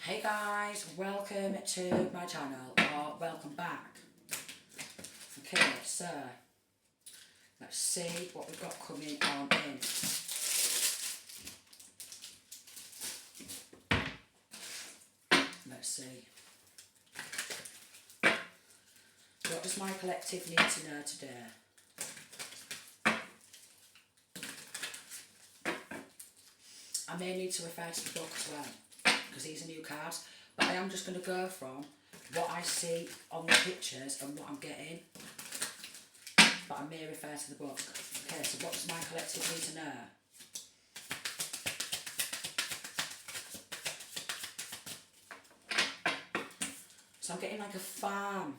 Hey guys, welcome to my channel, or welcome back. Okay, so let's see what we've got coming on in. Let's see. What does my collective need to know today? I may need to refer to the book as well, because these are new cards, but I am just going to go from what I see on the pictures and what I'm getting, but I may refer to the book. Okay, so what does my collective need to know? So I'm getting like a farm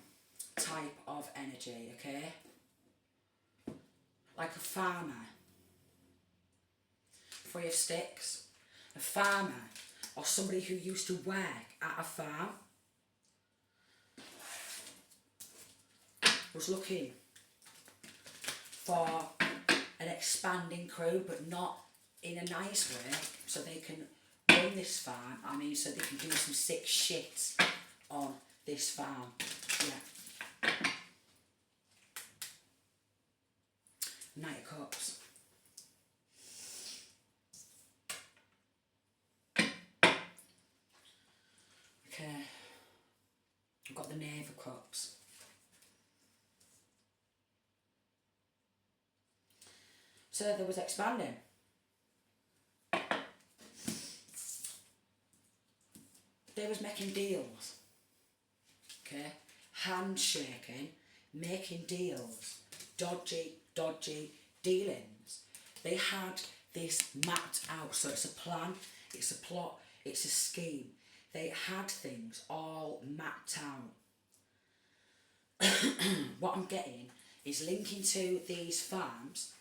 type of energy, okay? Like a farmer. Three of Sticks. A farmer, or somebody who used to work at a farm, was looking for an expanding crew, but not in a nice way, so they can run this farm. I mean, so they can do some sick shit on this farm. Yeah. Knight of Cups. Okay. I've got the Knave of Cups. So there was expanding. They was making deals. Okay? Handshaking, making deals. Dodgy dealings. They had this mapped out. So it's a plan, it's a plot, it's a scheme. They had things all mapped out. What I'm getting is linking to these farms.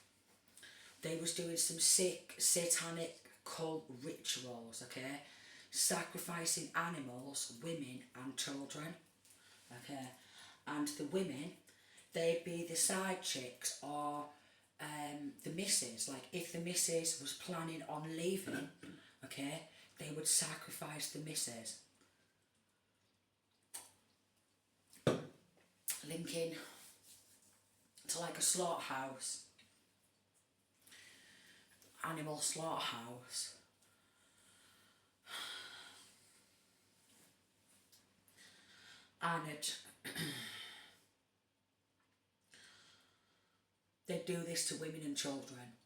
They was doing some sick satanic cult rituals, okay? Sacrificing animals, women and children, okay? And the women, they'd be the side chicks or the missus. Like if the missus was planning on leaving, okay, they would sacrifice the missus. Linking to like a slaughterhouse. Animal slaughterhouse. And they'd do this to women and children.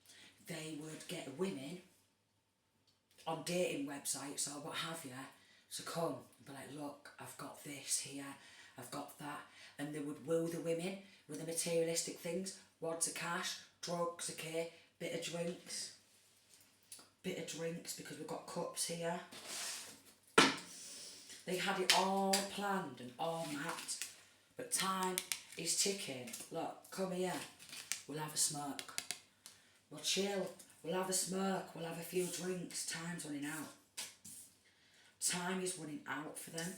They would get women on dating websites or what have you to come and be like, look, I've got this here, I've got that. And they would woo the women with the materialistic things, wads of cash, drugs, okay, bit of drinks because we've got cups here. They had it all planned and all mapped, but time is ticking. Look, come here, we'll have a smoke, we'll chill, we'll have a smoke, we'll have a few drinks. Time's running out. Time is running out for them.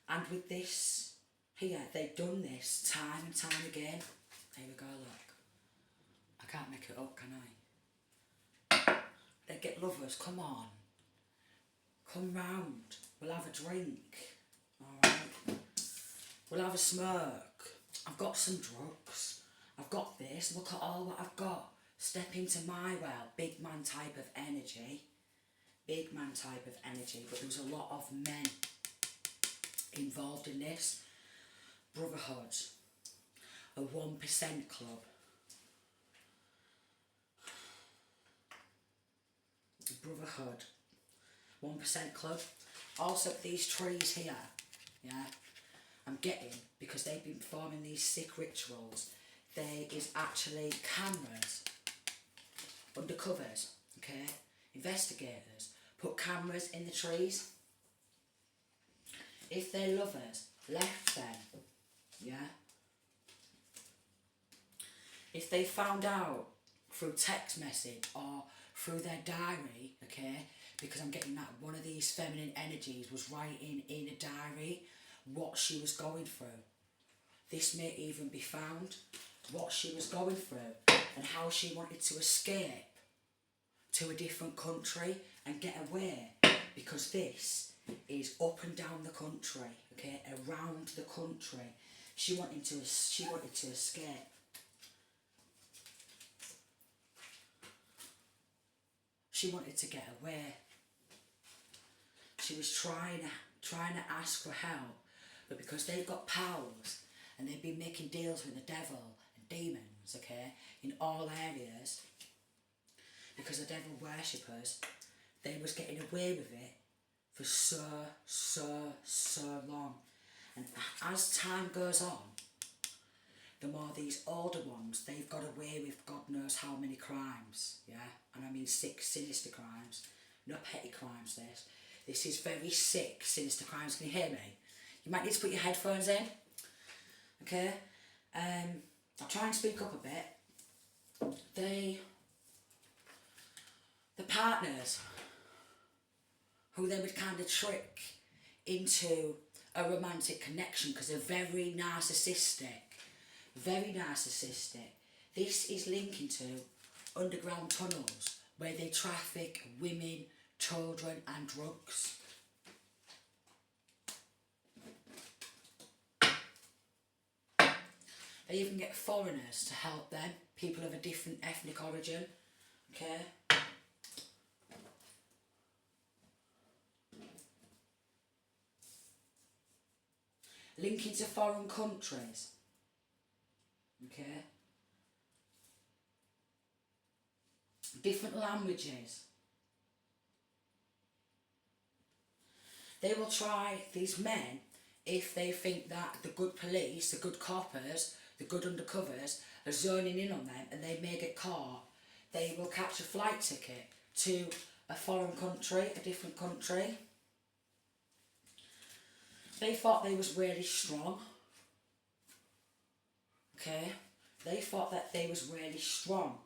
And with this here, they've done this time and time again. There we go, look. I can't make it up, can I? They get lovers, come on. Come round, we'll have a drink. Alright. We'll have a smoke. I've got some drugs. I've got this, look at all what I've got. Step into my world. Big man type of energy. Big man type of energy. But there was a lot of men involved in this. Brotherhood. A 1% club. Brotherhood. 1% club. Also these trees here, yeah, I'm getting, because they've been performing these sick rituals, there is actually cameras, undercovers, okay, investigators, put cameras in the trees. If their lovers left them, yeah, if they found out through text message or through their diary, okay, because I'm getting that one of these feminine energies was writing in a diary what she was going through. This may even be found, what she was going through and how she wanted to escape to a different country and get away because this is up and down the country, okay, around the country. She wanted to escape. She wanted to get away. She was trying to ask for help, but because they've got powers and they've been making deals with the devil and demons, okay, in all areas, because the devil worshippers, they was getting away with it for so long. And as time goes on, the more these older ones, they've got away with God knows how many crimes, yeah? And I mean sick, sinister crimes, no petty crimes this. This is very sick, sinister crimes. Can you hear me? You might need to put your headphones in, okay? I'll try and speak up a bit. The partners, who they would kind of trick into a romantic connection because they're very narcissistic. Very narcissistic. This is linking to underground tunnels where they traffic women, children and drugs. They even get foreigners to help them, people of a different ethnic origin, okay? Linking to foreign countries, okay? Different languages. They will try, these men, if they think that the good police, the good coppers, the good undercovers are zoning in on them and they may get caught, they will catch a flight ticket to a foreign country, a different country. They thought they was really strong. Okay? They thought that they was really strong.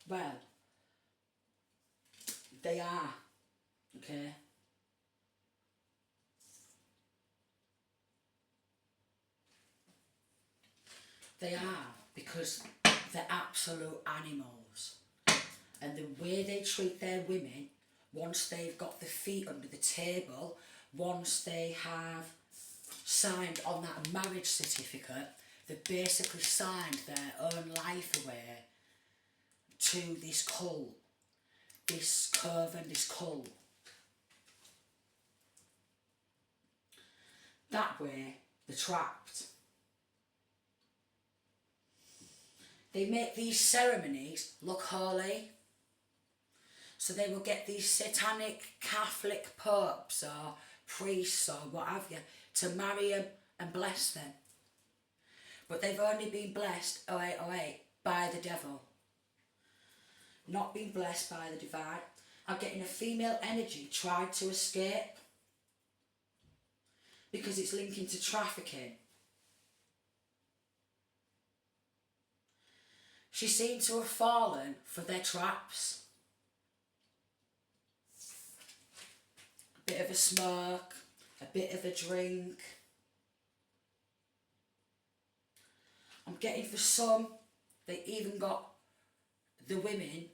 Well, they are. Okay? They are, because they're absolute animals. And the way they treat their women, once they've got their feet under the table, once they have signed on that marriage certificate, they basically signed their own life away to this cult, this curve and this cult. That way, they're trapped. They make these ceremonies look holy. So they will get these satanic Catholic popes or priests or what have you to marry them and bless them. But they've only been blessed, 0808, by the devil. Not been blessed by the divine. I'm getting a female energy tried to escape because it's linking to trafficking. She seemed to have fallen for their traps. A bit of a smoke, a bit of a drink. I'm getting for some, they even got the women,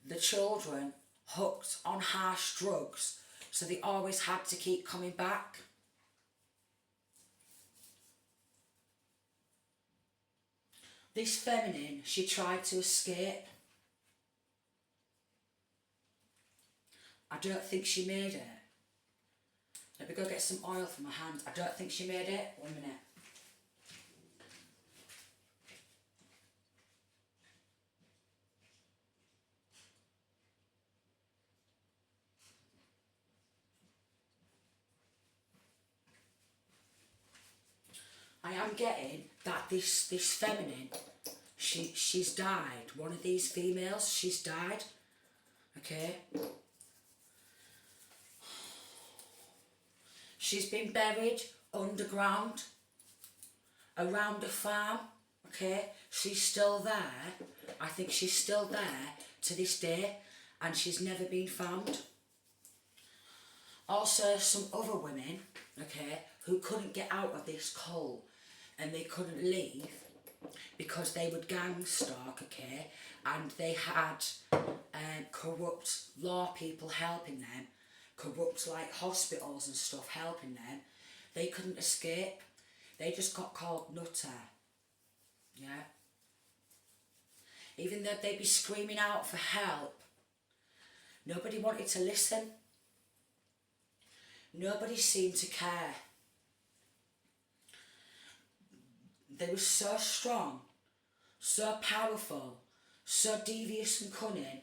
the children, hooked on harsh drugs, so they always had to keep coming back. This feminine, she tried to escape. I don't think she made it. Let me go get some oil for my hand. I don't think she made it. 1 minute. I am getting that this feminine, she's died. One of these females, she's died. Okay. She's been buried underground, around a farm, okay? She's still there. I think she's still there to this day, and she's never been found. Also, some other women, okay, who couldn't get out of this cult, and they couldn't leave because they would gang stalk, okay, and they had corrupt law people helping them corrupt like hospitals and stuff helping them, they couldn't escape. They just got called nutter. Yeah. Even though they'd be screaming out for help, nobody wanted to listen. Nobody seemed to care. They were so strong, so powerful, so devious and cunning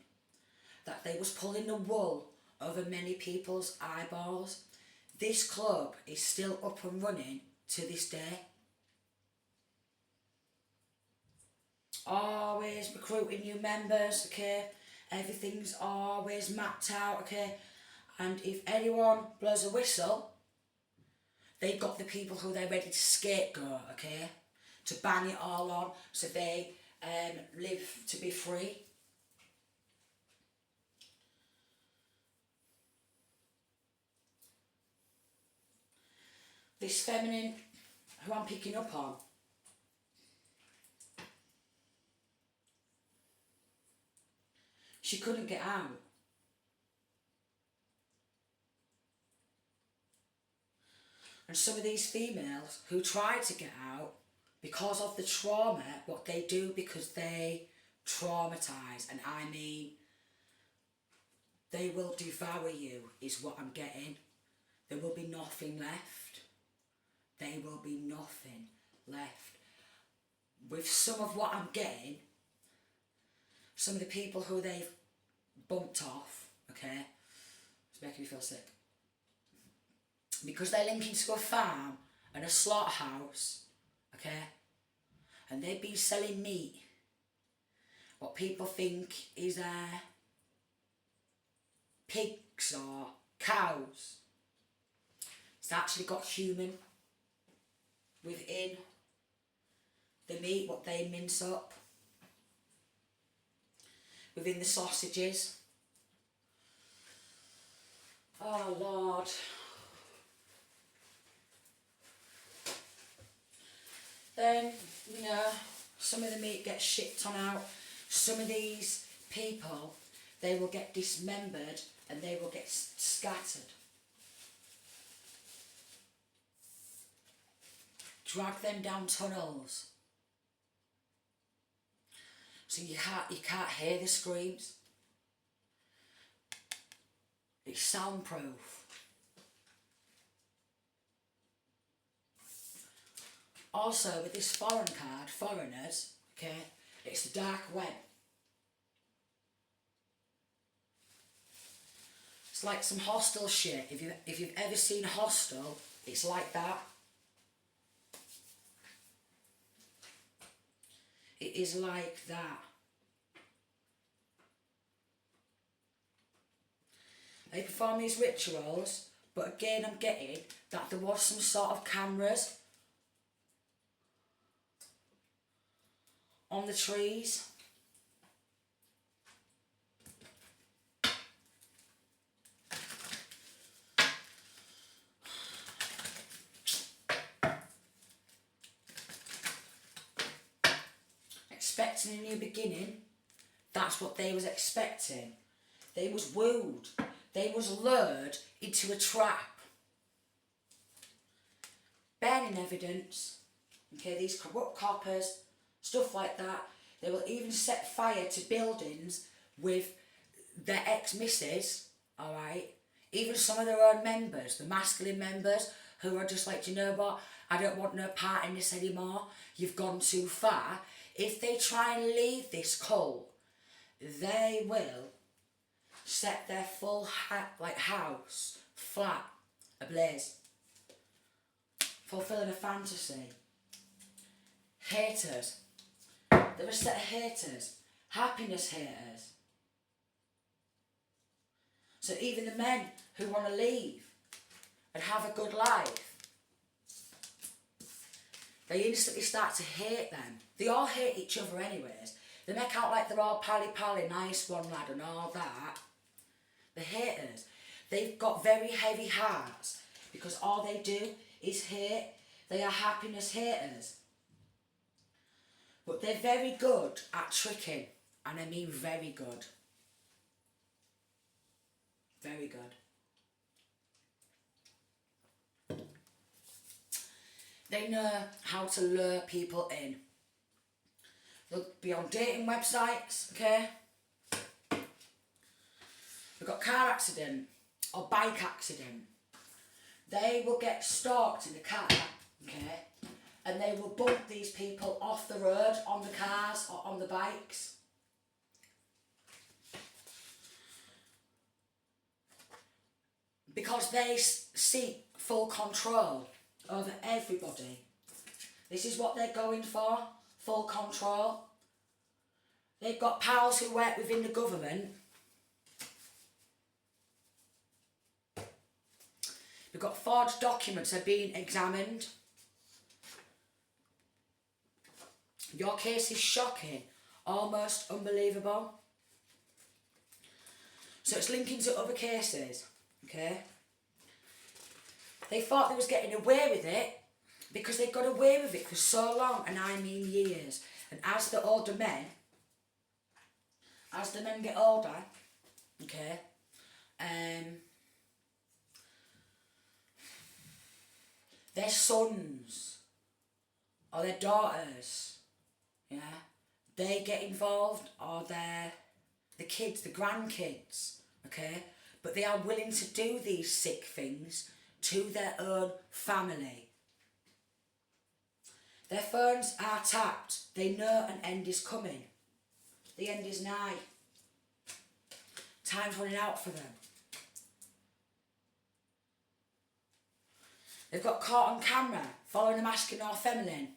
that they was pulling the wool over many people's eyeballs. This club is still up and running to this day. Always recruiting new members, okay? Everything's always mapped out, okay? And if anyone blows a whistle, they've got the people who they're ready to scapegoat, okay? To bang it all on so they live to be free. This feminine who I'm picking up on, she couldn't get out. And some of these females who tried to get out, because of the trauma, what they do, because they traumatise, and I mean, they will devour you, is what I'm getting. There will be nothing left. There will be nothing left. With some of what I'm getting, some of the people who they've bumped off, okay, it's making me feel sick. Because they're linking to a farm and a slaughterhouse, okay, and they've been selling meat, what people think is pigs or cows. It's actually got human within the meat, what they mince up, within the sausages. Oh Lord. Then, you know, some of the meat gets shipped on out. Some of these people, they will get dismembered and they will get scattered. Drag them down tunnels. So you can't hear the screams. It's soundproof. Also, with this foreign card, foreigners, okay, it's the dark web. It's like some Hostel shit. If you've ever seen Hostel, it's like that. It is like that. They perform these rituals, but again I'm getting that there was some sort of cameras on the trees. Expecting a new beginning, that's what they was expecting. They was wooed, they was lured into a trap. Burning evidence, okay, these corrupt coppers, stuff like that. They will even set fire to buildings with their ex-misses, alright? Even some of their own members, the masculine members, who are just like, do you know what, I don't want no part in this anymore, you've gone too far. If they try and leave this cult, they will set their full house, flat, ablaze. Fulfilling a fantasy. Haters. They're a set of haters. Happiness haters. So even the men who want to leave and have a good life, they instantly start to hate them. They all hate each other anyways. They make out like they're all pally, nice one lad and all that. The haters, they've got very heavy hearts because all they do is hate. They are happiness haters. But they're very good at tricking, and I mean very good. Very good. They know how to lure people in. They'll be on dating websites, okay? We've got car accident or bike accident. They will get stalked in the car, okay? And they will bump these people off the road on the cars or on the bikes. Because they seek full control over everybody. This is what they're going for, full control. They've got pals who work within the government. We've got forged documents are being examined. Your case is shocking, almost unbelievable. So it's linking to other cases, okay? They thought they was getting away with it because they got away with it for so long, and I mean years. And as the men get older, okay, their sons or their daughters, yeah, they get involved, or the kids, the grandkids, okay, but they are willing to do these sick things to their own family. Their phones are tapped. They know an end is coming. The end is nigh. Time's running out for them. They've got caught on camera following a masculine or feminine.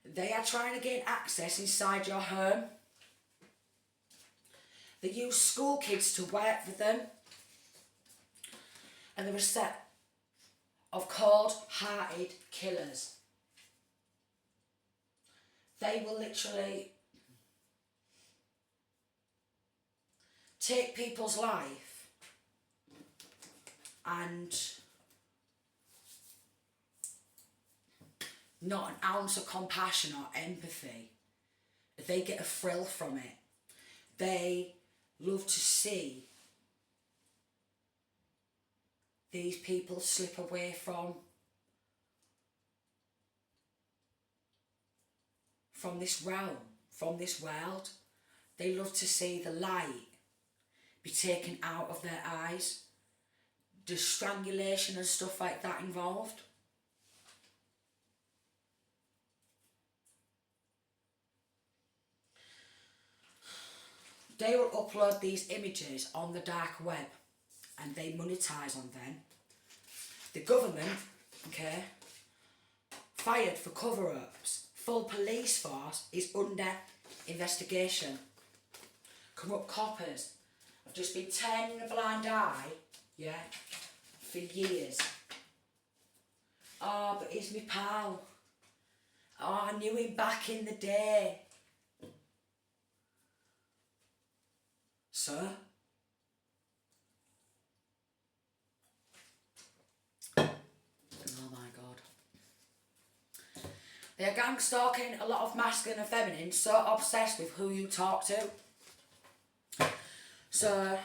They are trying to gain access inside your home. They use school kids to work for them. And they're a set of cold-hearted killers. They will literally take people's life and not an ounce of compassion or empathy. They get a thrill from it. They love to see these people slip away from this realm, from this world. They love to see the light be taken out of their eyes. There's strangulation and stuff like that involved. They will upload these images on the dark web and they monetize on them. The government, okay, fired for cover-ups. Full police force is under investigation. Corrupt coppers have just been turning a blind eye, yeah, for years. Oh, but he's my pal. Oh, I knew him back in the day. Sir? Oh my God. They are gang stalking a lot of masculine and feminine, so obsessed with who you talk to. So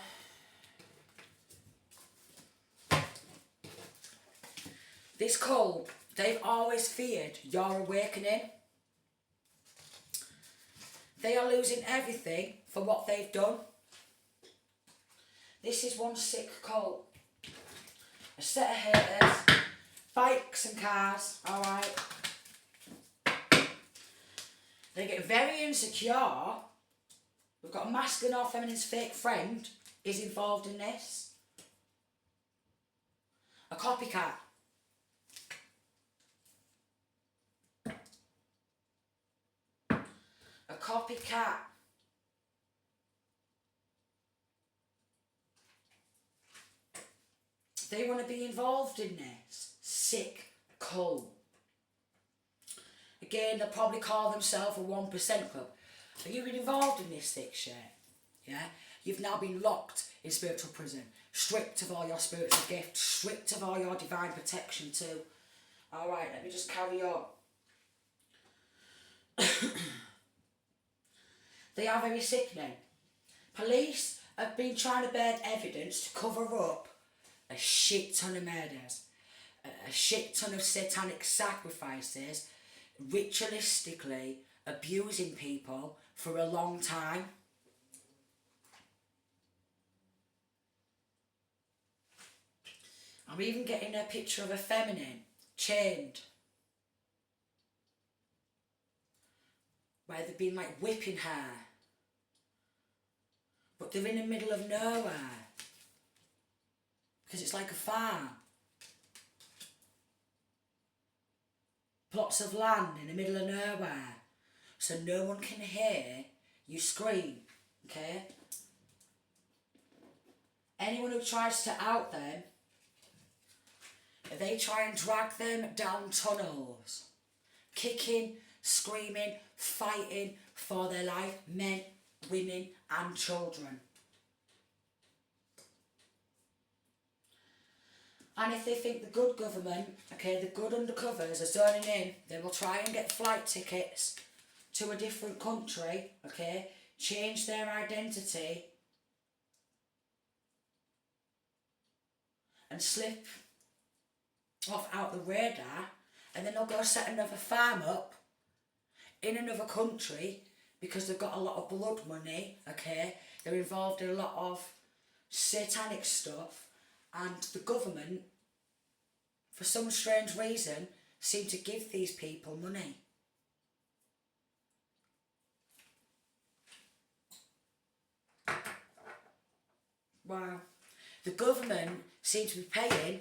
this cult, they've always feared your awakening. They are losing everything for what they've done. This is one sick cult. A set of haters, bikes and cars, alright. They get very insecure. We've got a masculine or feminine's fake friend is involved in this. A copycat. A copycat. They want to be involved in this sick cult. Again, they'll probably call themselves a 1% club. But you've been involved in this sick shit. Yeah? You've now been locked in spiritual prison. Stripped of all your spiritual gifts. Stripped of all your divine protection too. Alright, let me just carry on. They are very sickening. Police have been trying to build evidence to cover up a shit ton of murders. a shit ton of satanic sacrifices, ritualistically abusing people for a long time. I'm even getting a picture of a feminine chained, where they've been like whipping her, but they're in the middle of nowhere because it's like a farm. Plots of land in the middle of nowhere, so no one can hear you scream, okay? Anyone who tries to out them, they try and drag them down tunnels, kicking, screaming, fighting for their life, men, women and children. And if they think the good government, okay, the good undercovers are zoning in, they will try and get flight tickets to a different country, okay, change their identity and slip off out the radar, and then they'll go set another farm up in another country because they've got a lot of blood money, okay, they're involved in a lot of satanic stuff, and the government, for some strange reason, seem to give these people money. Wow. The government seems to be paying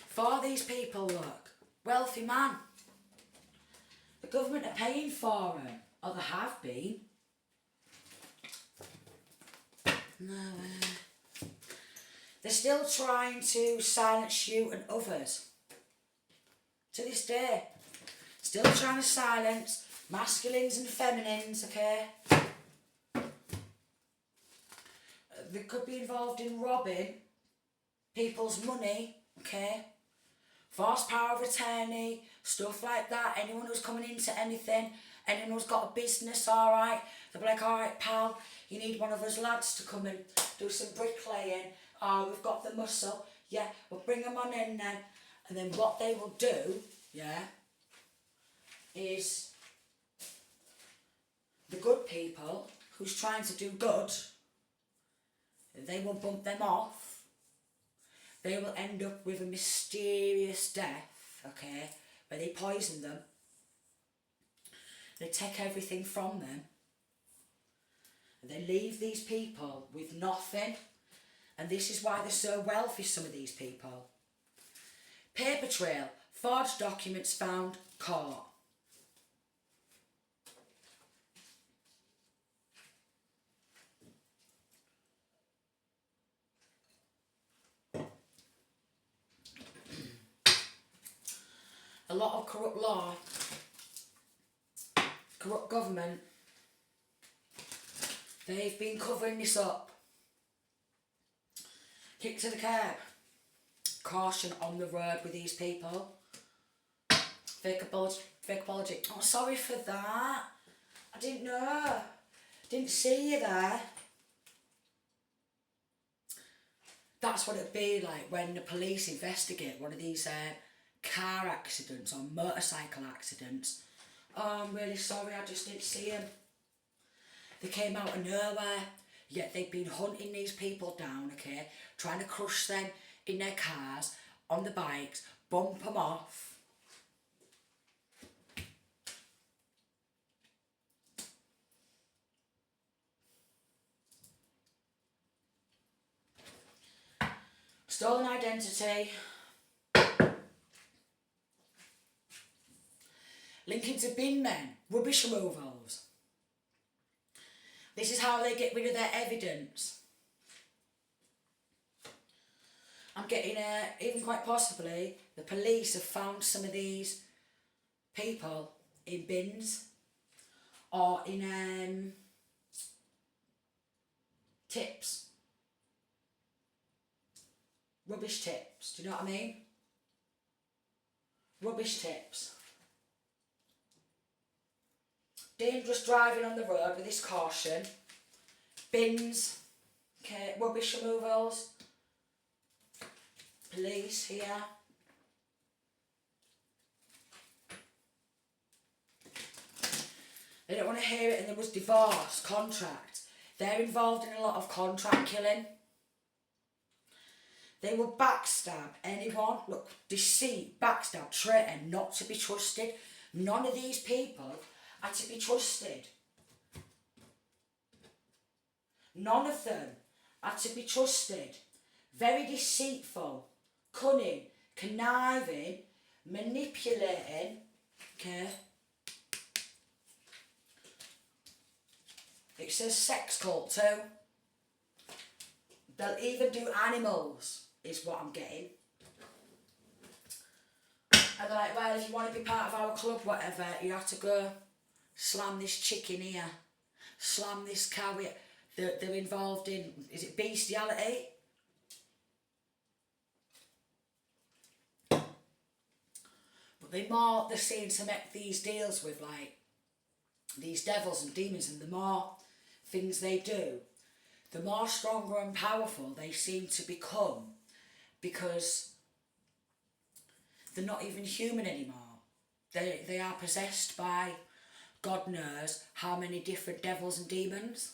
for these people, look. Wealthy man. The government are paying for them. Or they have been. No, they're still trying to silence you and others. To this day. Still trying to silence masculines and feminines, okay? They could be involved in robbing people's money, okay? False power of attorney, stuff like that. Anyone who's coming into anything, anyone who's got a business, alright, they'll be like, alright pal, you need one of us lads to come and do some bricklaying. Oh, we've got the muscle. Yeah, we'll bring them on in then. And then what they will do, yeah, is the good people who's trying to do good, they will bump them off. They will end up with a mysterious death, okay, where they poison them. They take everything from them. And they leave these people with nothing. And this is why they're so wealthy, some of these people. Paper trail, forged documents found, caught. A lot of corrupt law, corrupt government, they've been covering this up. Kick to the curb. Caution on the road with these people. Fake apology. Oh, sorry for that. I didn't know. Didn't see you there. That's what it'd be like when the police investigate one of these car accidents or motorcycle accidents. Oh, I'm really sorry, I just didn't see him. They came out of nowhere, yet they've been hunting these people down, okay, trying to crush them in their cars, on the bikes, bump them off. Stolen identity. Linking to bin men, rubbish removals. This is how they get rid of their evidence. I'm getting, even quite possibly, the police have found some of these people in bins or in tips. Rubbish tips, do you know what I mean? Rubbish tips. Dangerous driving on the road with this caution. Bins, okay, rubbish removals. police here. They don't want to hear it, and there was divorce, contract. They're involved in a lot of contract killing. They will backstab anyone. Look, deceit, backstab, traitor, not to be trusted. None of these people are to be trusted. None of them are to be trusted. Very deceitful, cunning, conniving, manipulating, okay? It says sex cult too. They'll even do animals, is what I'm getting. And they're like, well, if you want to be part of our club, whatever, you have to go slam this chicken here, slam this cow here. They're involved in, is it bestiality? But they're seen to make these deals with, like, these devils and demons, and the more things they do, the more stronger and powerful they seem to become, because they're not even human anymore. They are possessed by God knows how many different devils and demons.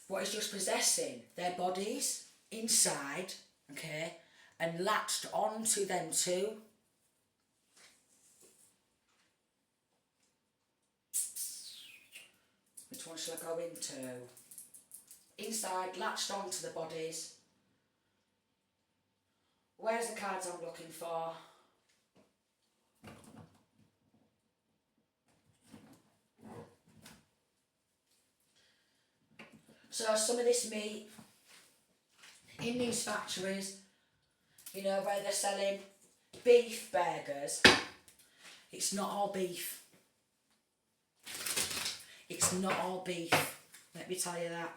What is just possessing their bodies inside, okay, and latched onto them too. Which one shall I go into? Inside, latched onto the bodies. Where's the cards I'm looking for? So some of this meat in these factories, you know, where they're selling beef burgers, it's not all beef. It's not all beef, let me tell you that.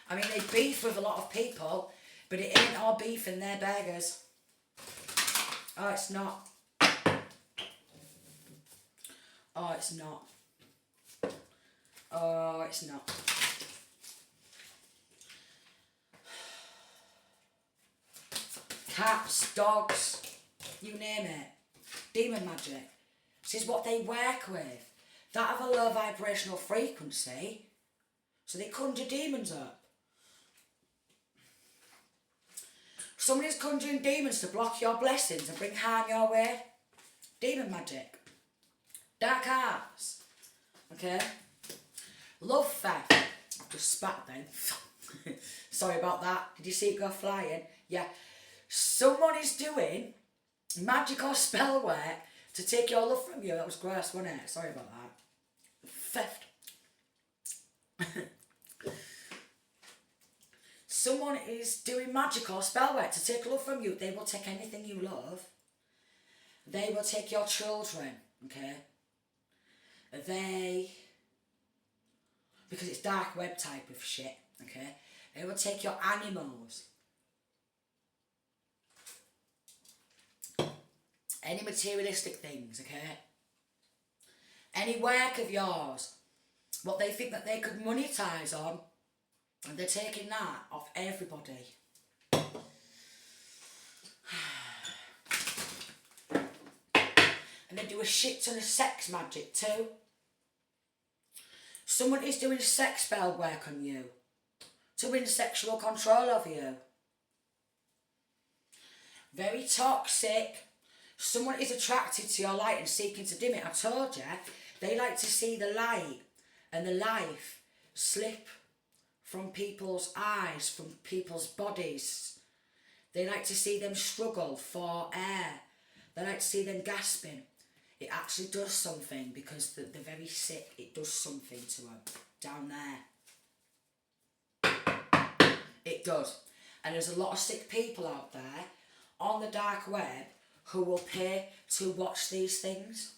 I mean, they beef with a lot of people, but it ain't all beef in their burgers. Oh, it's not. Oh, it's not. Oh, it's not. Cats, dogs, you name it. Demon magic. This is what they work with. That have a low vibrational frequency, so they conjure demons up. Somebody's conjuring demons to block your blessings and bring harm your way. Demon magic. Dark arts. Okay? Love theft. I've just spat then. Sorry about that. Did you see it go flying? Yeah. Someone is doing magic or spell work to take your love from you. That was gross, wasn't it? Sorry about that. Theft. Someone is doing magic or spell work to take love from you. They will take anything you love. They will take your children, okay? Because it's dark web type of shit, okay? They will take your animals. Any materialistic things, okay? Any work of yours, what they think that they could monetize on, and they're taking that off everybody. And they do a shit ton of sex magic too. Someone is doing sex spell work on you to win sexual control over you. Very toxic. Someone is attracted to your light and seeking to dim it. I told you, they like to see the light and the life slip from people's eyes, from people's bodies. They like to see them struggle for air. They like to see them gasping. It actually does something because they're very sick. It does something to them down there. It does. And there's a lot of sick people out there on the dark web who will pay to watch these things.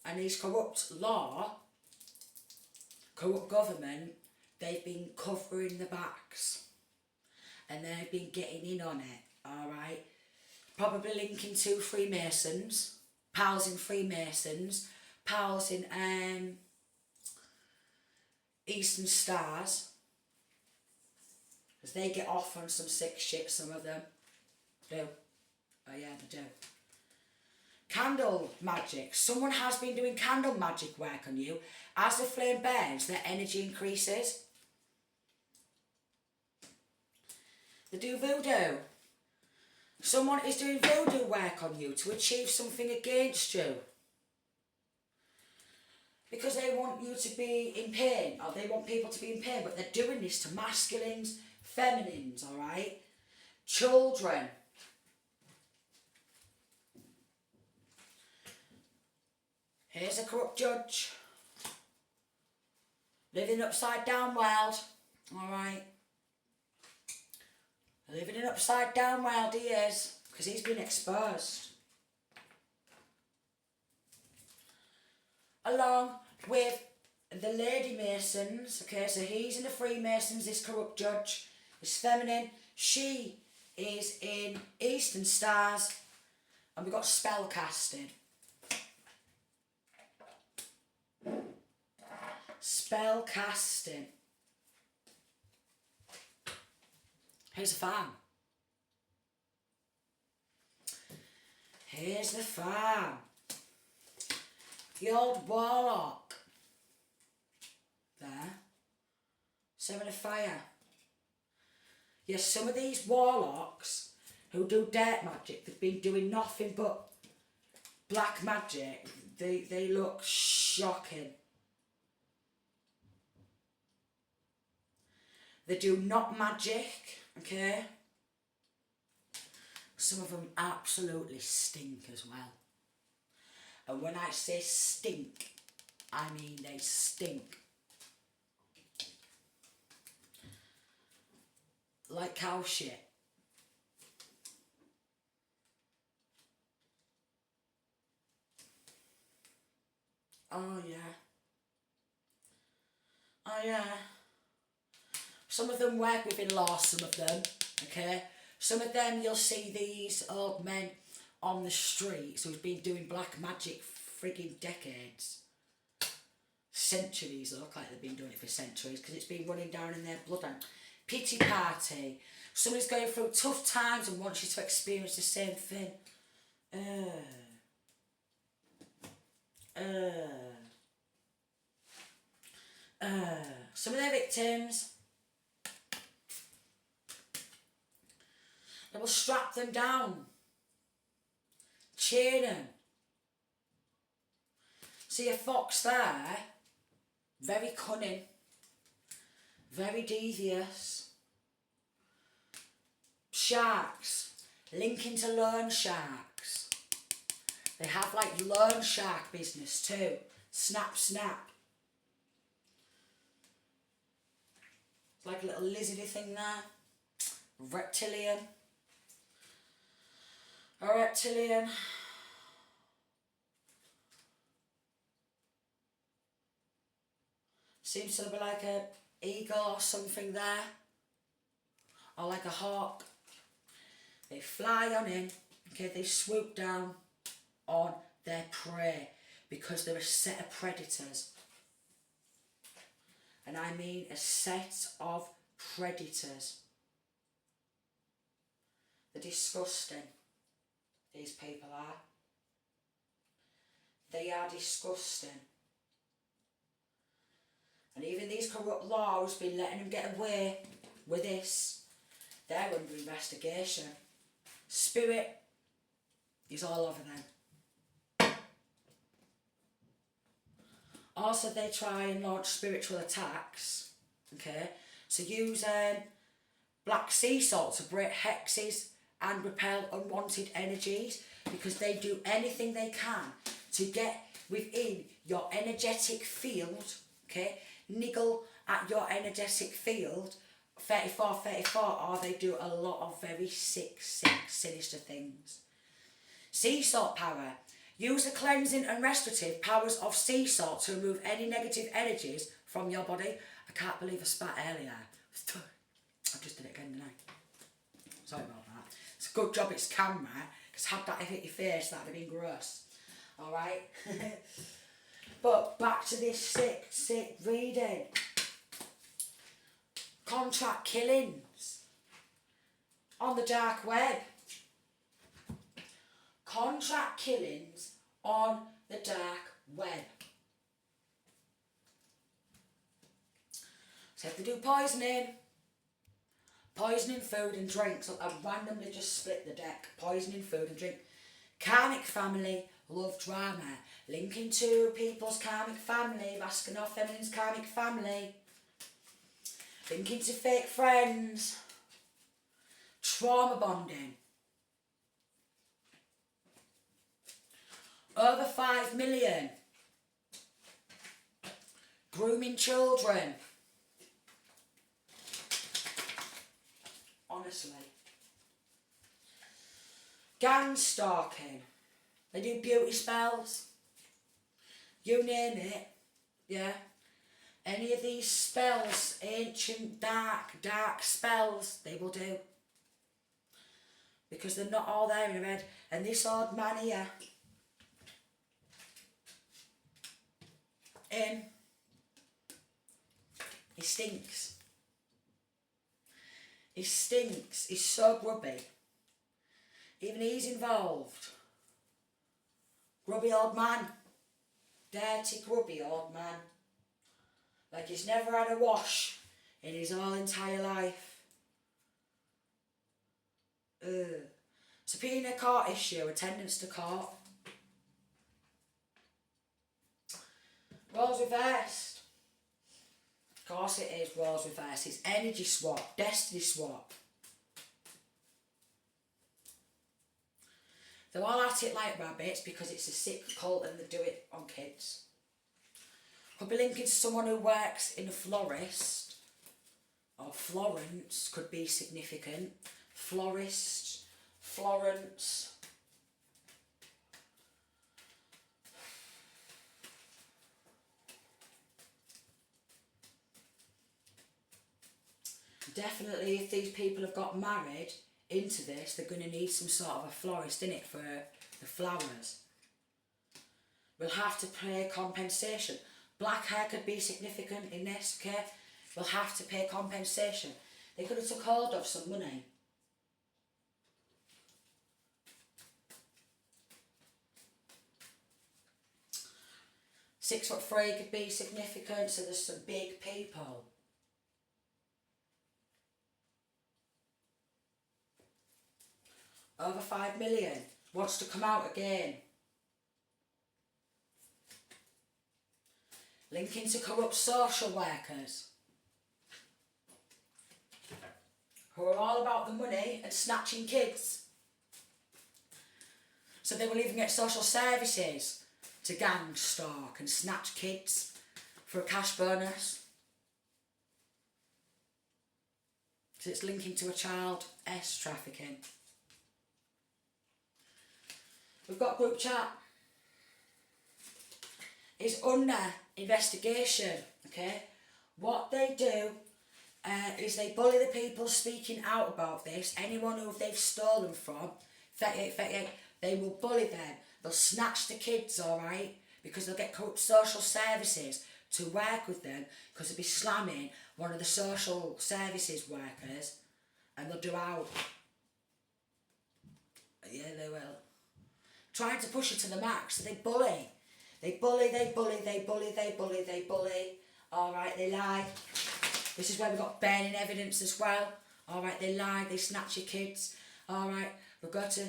And these corrupt corrupt government, they've been covering the backs. And they've been getting in on it, alright? Probably linking to Freemasons, pals in Freemasons, pals in Eastern Stars. Because they get off on some sick shit, some of them do. Oh yeah, they do. Candle magic. Someone has been doing candle magic work on you. As the flame burns, their energy increases. They do voodoo. Someone is doing voodoo work on you to achieve something against you. Because they want you to be in pain, or they want people to be in pain, but they're doing this to masculines, feminines, alright? Children. Here's a corrupt judge. Living in an upside down world, alright? Living in an upside down world he is, because he's been exposed. Along with the Lady Masons, okay, so he's in the Freemasons, this corrupt judge is feminine, she is in Eastern Stars, and we've got spell casting. Spell casting. Here's the farm. Here's the farm. The old warlock. There. Seven of fire. Yes, some of these warlocks who do dirt magic, they've been doing nothing but black magic. They look shocking. They do not magic, okay? Some of them absolutely stink as well. And when I say stink, I mean they stink. Like cow shit. Oh yeah. Oh yeah. Some of them work with in-laws, some of them, okay? Some of them you'll see these old men on the streets who've been doing black magic frigging decades. Centuries, they look like they've been doing it for centuries because it's been running down in their blood. And pity party. Somebody's going through tough times and wants you to experience the same thing. Some of their victims, they will strap them down, chain them. See a fox there, very cunning, very devious. Sharks, linking to loan sharks. They have like loan shark business too. Snap, snap. It's like a little lizardy thing there. Reptilian. A reptilian. Seems to be like a eagle or something there. Or like a hawk. They fly on in, okay, they swoop down on their prey because they're a set of predators. And I mean a set of predators. They're disgusting. These people are. They are disgusting. And even these corrupt laws been letting them get away with this. They're under investigation. Spirit is all over them. Also, they try and launch spiritual attacks. Okay, so use black sea salt to break hexes and repel unwanted energies, because they do anything they can to get within your energetic field. Okay, niggle at your energetic field. 34, or they do a lot of very sick, sinister things. Sea salt power. Use the cleansing and restorative powers of sea salt to remove any negative energies from your body. I can't believe I spat earlier. I just did it again, didn't I? Sorry about that. It's a good job it's camera, because had that hit your face, that would have been gross. Alright? But back to this sick reading. Contract killings. on the dark web. Contract killings on the dark web. So if they do poisoning food and drink, so I've randomly just split the deck, poisoning food and drink. Karmic family, love drama, linking to people's karmic family, masking off feminine's karmic family, linking to fake friends, trauma bonding. Over 5 million. Grooming children. Honestly. Gang stalking. They do beauty spells. You name it. Yeah. Any of these spells, ancient, dark spells, they will do. Because they're not all there in your head. And this old man here, he stinks. He stinks. He's so grubby. Even he's involved. Grubby old man. Dirty, grubby old man. Like he's never had a wash in his whole entire life. Subpoena court issue, attendance to court. Roles reversed. Of course it is roles reversed. It's energy swap, destiny swap. They're all at it like rabbits because it's a sick cult and they do it on kids. Could be linking to someone who works in a florist. Or Florence could be significant. Florist, Florence. Definitely, if these people have got married into this, they're going to need some sort of a florist in it for the flowers. We'll have to pay compensation. Black hair could be significant in this, okay? We'll have to pay compensation. They could have took hold of some money. (6'3" could be significant, so there's some big people. Over 5 million. Wants to come out again. Linking to corrupt social workers. Who are all about the money and snatching kids. So they will even get social services to gang stalk and snatch kids for a cash bonus. So it's linking to a child trafficking. We've got group chat. It's under investigation, okay? What they do is they bully the people speaking out about this. Anyone who they've stolen from, 38, they will bully them. They'll snatch the kids, alright? Because they'll get corrupt social services to work with them because they'll be slamming one of the social services workers and they'll do out. Yeah, they will. Trying to push it to the max. So they bully. They bully. Alright, they lie. This is where we've got burning evidence as well. Alright, they lie, they snatch your kids. Alright, we've got to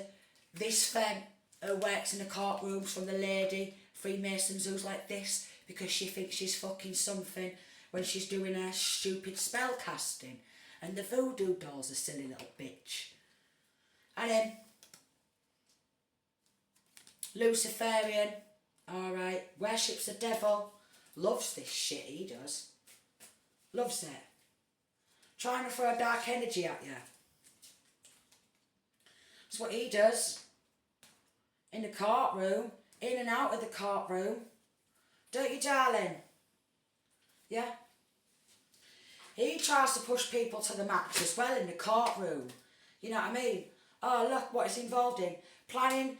this femme who works in the courtrooms from the lady, Freemasons, who's like this because she thinks she's fucking something when she's doing her stupid spell casting. And the voodoo doll's a silly little bitch. And then Luciferian, alright, worships the devil, loves this shit, he does. Loves it. Trying to throw dark energy at you. That's what he does. In the courtroom, in and out of the courtroom. Don't you, darling? Yeah? He tries to push people to the max as well in the courtroom. You know what I mean? Oh, look what he's involved in. Planning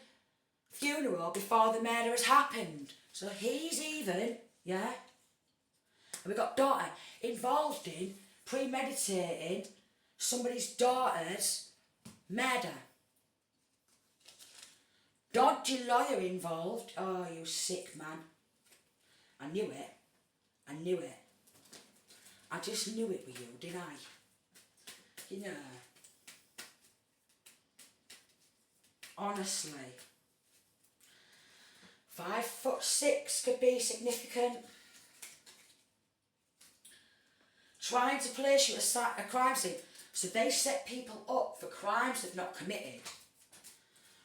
funeral before the murder has happened. So he's even, yeah? And we've got daughter involved in premeditating somebody's daughter's Murder. Dodgy lawyer involved. Oh, you sick man. I knew it. I knew it. I just knew it with you, didn't I? You know. Honestly. 5'6" could be significant. Trying to place you at a crime scene. So they set people up for crimes they've not committed.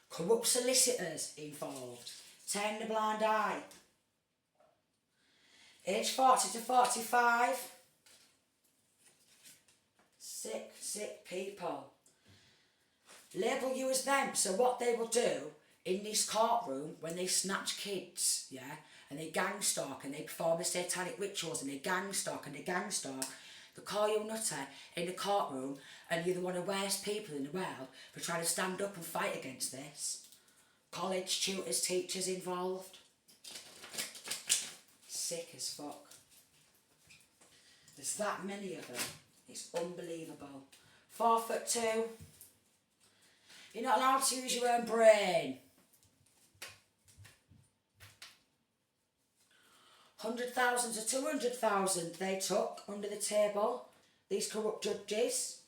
Corrupt solicitors involved. Turn the blind eye. Age 40 to 45. Sick people. Label you as them. So what they will do in this courtroom when they snatch kids, yeah, and they gang stalk and they perform the satanic rituals and they gang stalk, they call you a nutter in the courtroom and you're one of the worst people in the world for trying to stand up and fight against this. College tutors, teachers involved. Sick as fuck. There's that many of them. It's unbelievable. 4'2". You're not allowed to use your own brain. 100,000 to 200,000 they took under the table. These corrupt judges.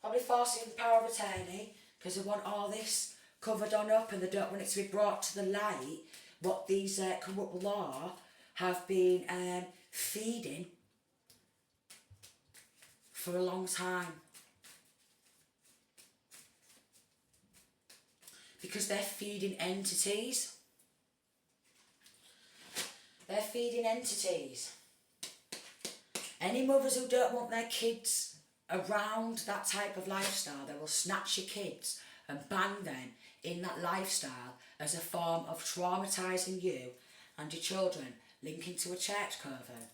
Probably forcing the power of attorney because they want all this covered on up and they don't want it to be brought to the light what these corrupt law have been feeding for a long time. Because they're feeding entities. They're feeding entities. Any mothers who don't want their kids around that type of lifestyle, they will snatch your kids and ban them in that lifestyle as a form of traumatising you and your children, linking to a church coven.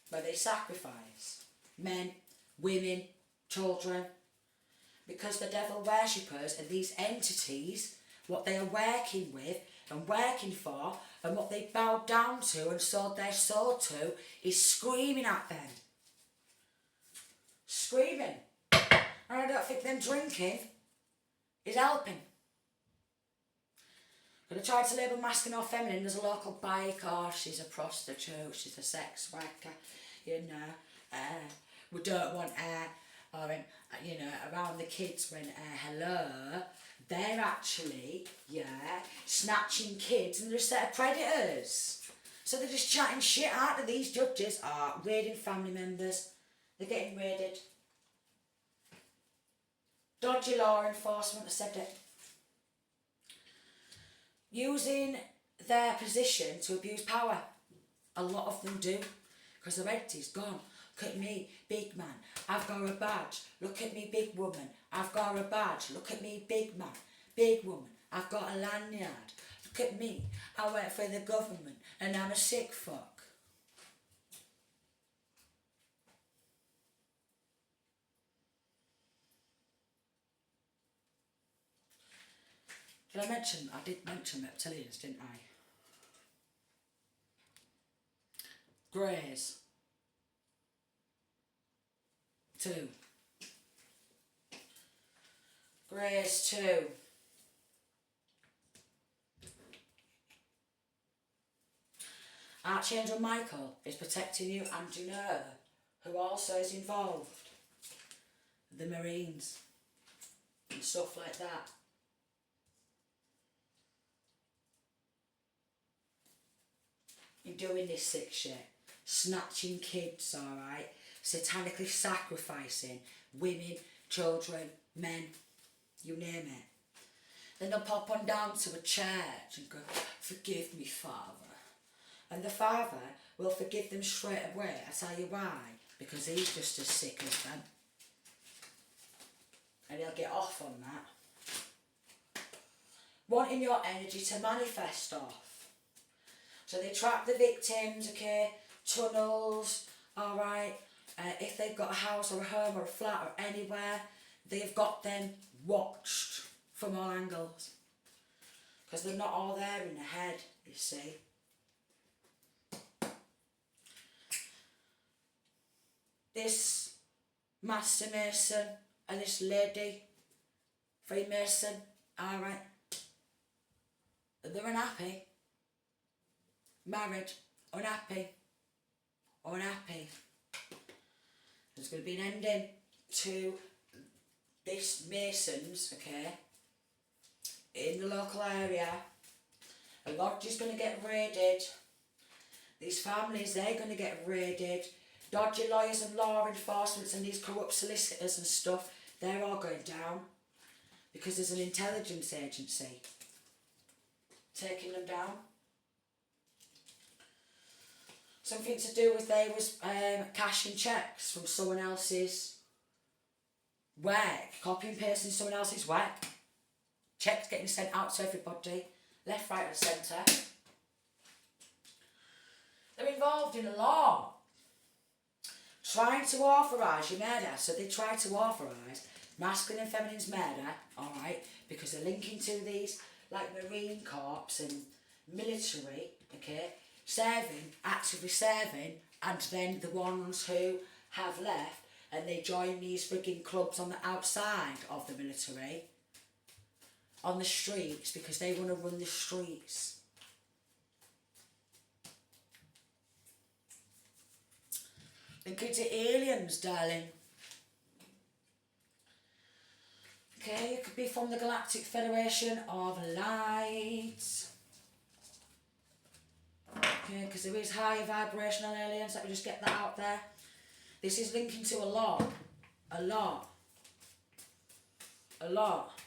Where they sacrifice men, women, children, because the devil worshippers and these entities, what they are working with and working for and what they bowed down to and sold their soul to is screaming at them. Screaming. And I don't think them drinking is helping. But I tried to label masculine or feminine as a local bike, or she's a prostitute, she's a sex worker, you know. We don't want or you know, around the kids when hello, they're actually, yeah, snatching kids and they're a set of predators. So they're just chatting shit out of these judges, raiding family members. They're getting raided. Dodgy law enforcement, I said it. Using their position to abuse power. A lot of them do. Because their entity's gone. Look at me, big man. I've got a badge. Look at me, big woman. I've got a badge. Look at me, big man. Big woman. I've got a lanyard. Look at me. I work for the government and I'm a sick fuck. Did I mention? I did mention reptilians, didn't I? Greys. 2. Greys 2. Archangel Michael is protecting you, and you know who also is involved? The Marines and stuff like that. You're doing this sick shit. Snatching kids, alright? Satanically sacrificing women, children, men, you name it. Then they'll pop on down to a church and go, forgive me, Father. And the Father will forgive them straight away. I tell you why. Because he's just as sick as them. And he'll get off on that. Wanting your energy to manifest off. So they trap the victims, okay, tunnels, alright. If they've got a house or a home or a flat or anywhere, they've got them watched from all angles. Because they're not all there in the head, you see. this Master Mason and this lady, Freemason, alright, they're unhappy, married, unhappy. There's going to be an ending to this Masons, okay, in the local area. A lodge is going to get raided. These families, they're going to get raided. Dodgy lawyers and law enforcement and these corrupt solicitors and stuff, they're all going down because there's an intelligence agency taking them down. Something to do with they was cashing cheques from someone else's work, copy and pasting someone else's work. Cheques getting sent out to everybody, left, right and centre. They're involved in a law. Trying to authorise your murder. So they try to authorise masculine and feminine's murder, alright, because they're linking to these like Marine Corps and military, okay, actively serving, and then the ones who have left and they join these frigging clubs on the outside of the military, on the streets, because they want to run the streets. Looking to aliens, darling. Okay, it could be from the Galactic Federation of Light. Okay, because there is higher vibrational aliens. Let me just get that out there. This is linking to a lot. A lot. A lot.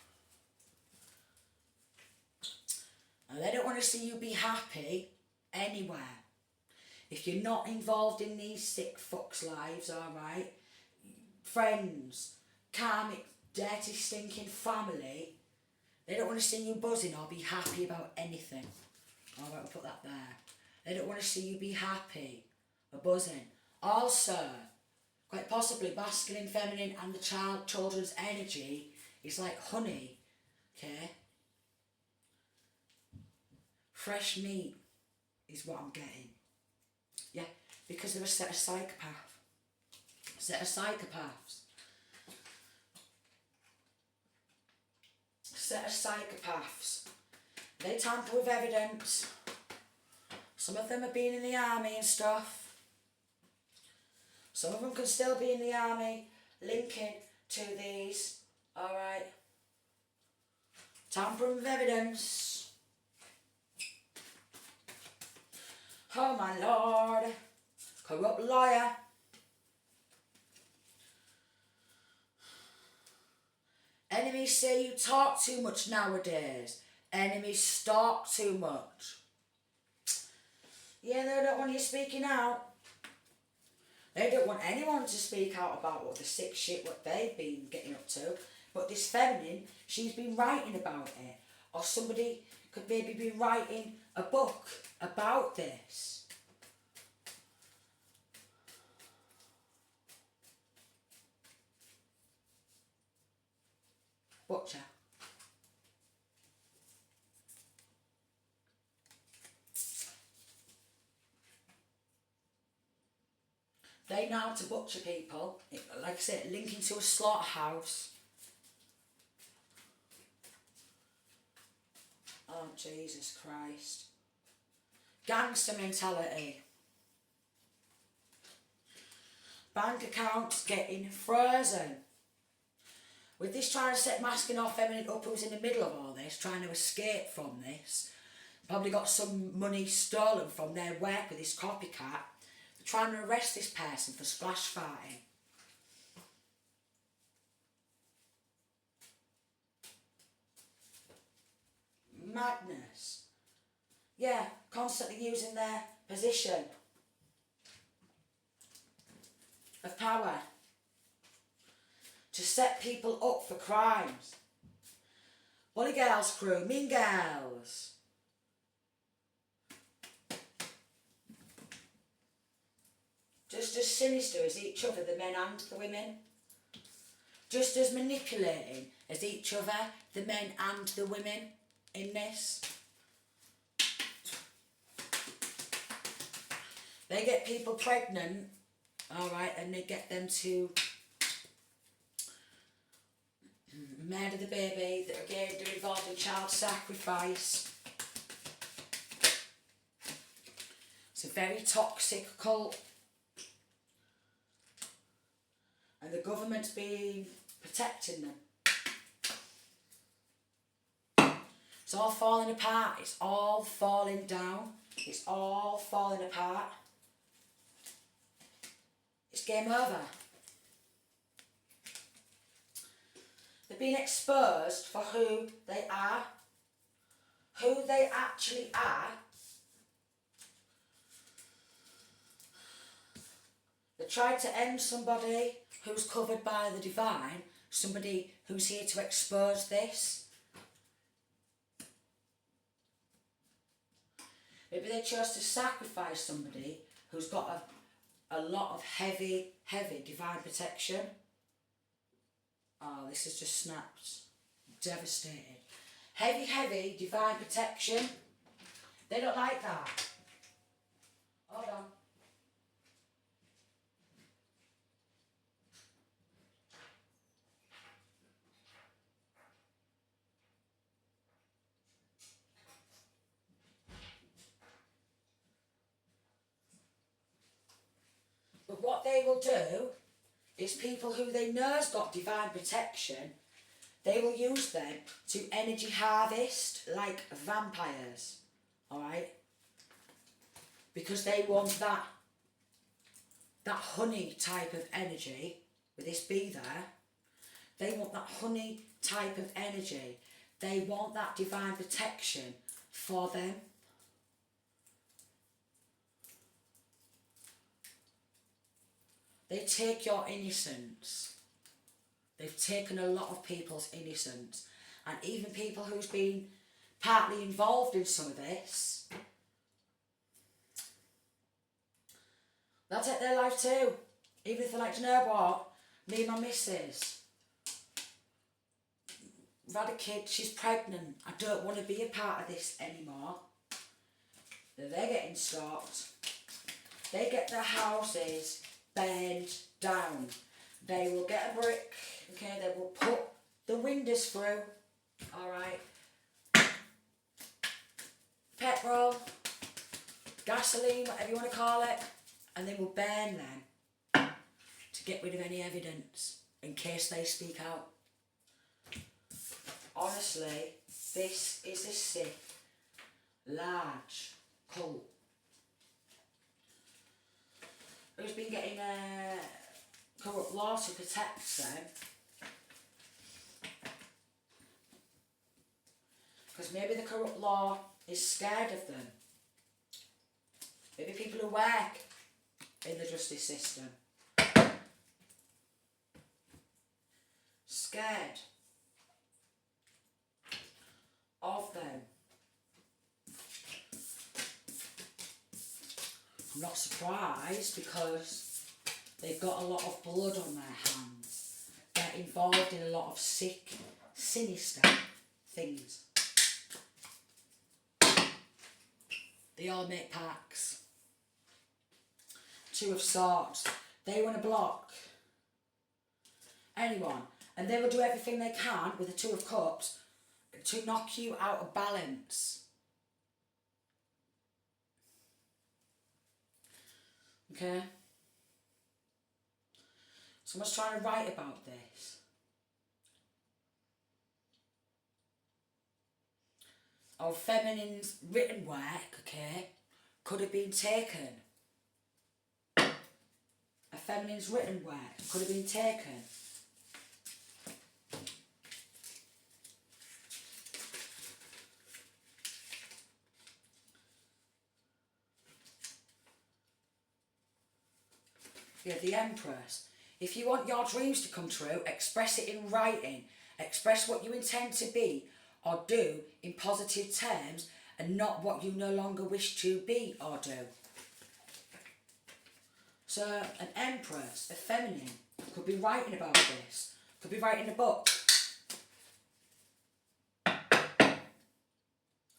And they don't want to see you be happy anywhere. If you're not involved in these sick fucks' lives, alright, friends, karmic, dirty, stinking family, they don't want to see you buzzing or be happy about anything. Alright, we'll put that there. They don't want to see you be happy or buzzing. Also, quite possibly masculine, feminine and the children's energy is like honey, okay? Fresh meat is what I'm getting. Yeah, because they're a set of psychopaths. Set of psychopaths. Set of psychopaths. They tamper with evidence. Some of them have been in the army and stuff. Some of them can still be in the army, linking to these. Alright. Tampering with evidence. Oh my lord, corrupt lawyer. Enemies say you talk too much nowadays. Enemies stalk too much. Yeah, they don't want you speaking out. They don't want anyone to speak out about what the sick shit, what they've been getting up to. But this feminine, she's been writing about it. Or somebody could maybe be writing a book about this. Butcher. They know how to butcher people. Like I said, linking to a slaughterhouse. Oh, Jesus Christ. Gangster mentality. Bank accounts getting frozen. With this trying to set masculine or feminine up who's in the middle of all this, trying to escape from this, probably got some money stolen from their work with this copycat. They're trying to arrest this person for splash fighting. Madness. Yeah, constantly using their position of power to set people up for crimes. Bully Girls crew, Mean Girls. Just as sinister as each other, the men and the women. Just as manipulating as each other, the men and the women in this. They get people pregnant Alright, and they get them to murder the baby, that again they're involved in child sacrifice. It's a very toxic cult. And the government's been protecting them. It's all falling apart. It's all falling down. It's all falling apart. It's game over. They've been exposed for who they are. Who they actually are. They tried to end somebody who's covered by the divine, somebody who's here to expose this. Maybe they chose to sacrifice somebody who's got a lot of heavy divine protection. Oh, this has just snapped. Devastated. Heavy divine protection. They don't like that. Hold on. But what they will do is people who they know has got divine protection, they will use them to energy harvest like vampires. Alright? Because they want that honey type of energy, with this bee there, they want that honey type of energy. They want that divine protection for them. They take your innocence. They've taken a lot of people's innocence. And even people who's been partly involved in some of this, they'll take their life too. Even if they're like, you know what, me and my missus, we've had a kid, she's pregnant, I don't want to be a part of this anymore. They're getting stalked. They get their houses burned down. They will get a brick, okay, they will put the windows through, alright, petrol, gasoline, whatever you want to call it, and they will burn them to get rid of any evidence in case they speak out. Honestly, this is a sick, large cult who's been getting a corrupt law to protect them, because maybe the corrupt law is scared of them. Maybe people who work in the justice system scared of them. I'm not surprised, because they've got a lot of blood on their hands. They're involved in a lot of sick, sinister things. They all make pacts. Two of Swords. They want to block anyone. And they will do everything they can with the Two of Cups to knock you out of balance. Okay? Someone's trying to write about this. Or feminine's written work, okay, could have been taken. A feminine's written work could have been taken. Yeah, the Empress. If you want your dreams to come true, express it in writing. Express what you intend to be or do in positive terms, and not what you no longer wish to be or do. So an Empress, a feminine, could be writing about this. Could be writing a book.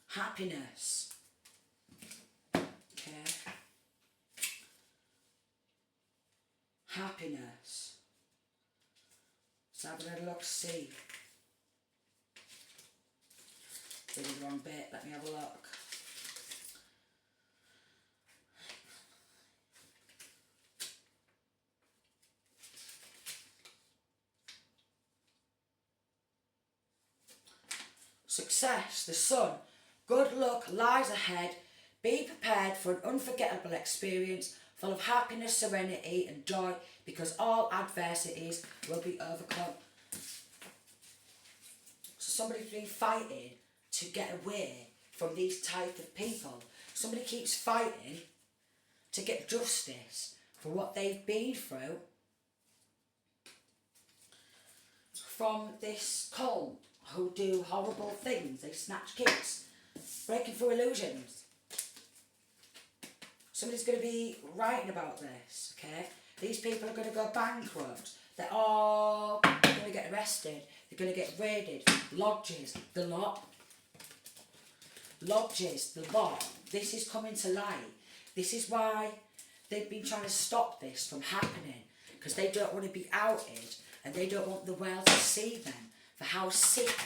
Happiness. Okay. happiness. Let's have a little look, see. Did the wrong bit, let me have a look. Success, the sun. Good luck lies ahead. Be prepared for an unforgettable experience full of happiness, serenity and joy, because all adversities will be overcome. So somebody's been fighting to get away from these type of people. Somebody keeps fighting to get justice for what they've been through from this cult who do horrible things. They snatch kids, breaking through illusions. Somebody's going to be writing about this, okay? These people are going to go bankrupt. They're all going to get arrested. They're going to get raided. Lodges, the lot. Lodges, the lot. This is coming to light. This is why they've been trying to stop this from happening, because they don't want to be outed and they don't want the world to see them for how sick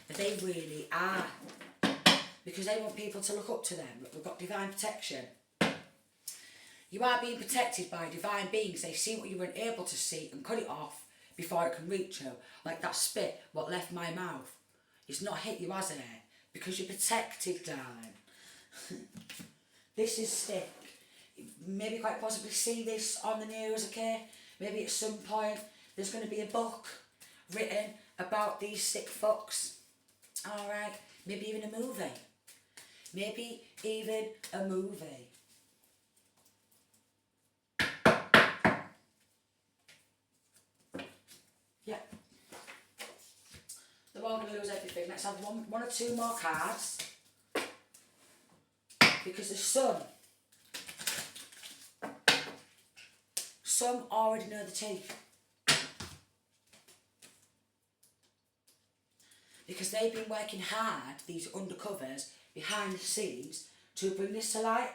they really are, because they want people to look up to them. Look, we've got divine protection. You are being protected by divine beings. They see what you weren't able to see and cut it off before it can reach you. Like that spit, what left my mouth. It's not hit you, has it? Because you're protected, darling. This is sick. Maybe quite possibly see this on the news, okay? Maybe at some point there's going to be a book written about these sick fucks. Alright? Maybe even a movie. Maybe even a movie. Yeah. They're all going to lose everything. Let's have one or two more cards. Because the sun. Some already know the tea. Because they've been working hard, these undercovers, behind the scenes, to bring this to light.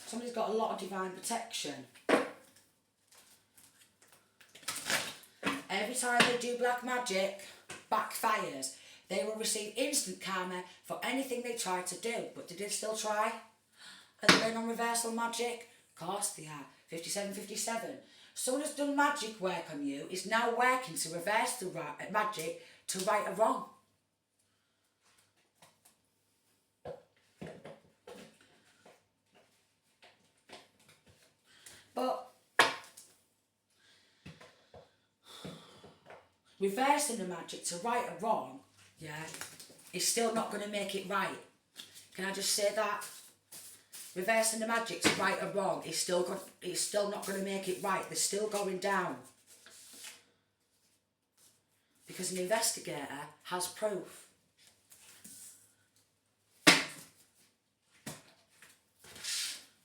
Somebody's got a lot of divine protection. Every time they do black magic, backfires. They will receive instant karma for anything they try to do. But did they still try? Are they going on reversal magic? Of course they are. 5757. Someone who's done magic work on you is now working to reverse the magic to right a wrong. But reversing the magic to right a wrong, yeah, is still not going to make it right. Can I just say that? Reversing the magic to right a wrong is still not going to make it right. They're still going down. Because an investigator has proof.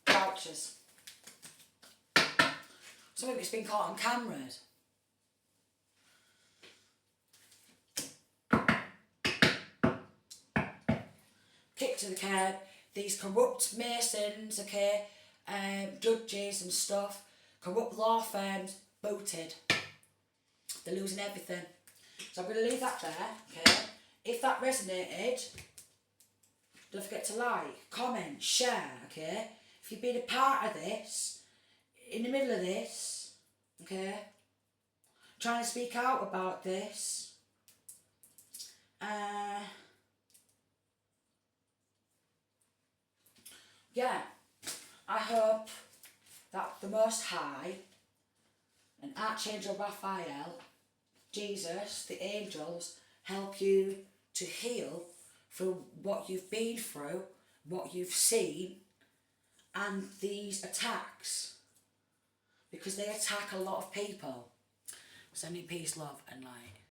Vouchers. Some of it's been caught on cameras. Kicked to the curb. These corrupt masons, okay, judges and stuff, corrupt law firms, booted. They're losing everything. So I'm going to leave that there, okay. If that resonated, don't forget to like, comment, share, okay. If you've been a part of this, in the middle of this, okay, trying to speak out about this, yeah, I hope that the Most High and Archangel Raphael, Jesus, the angels, help you to heal through what you've been through, what you've seen, and these attacks. Because they attack a lot of people. Sending peace, love and light.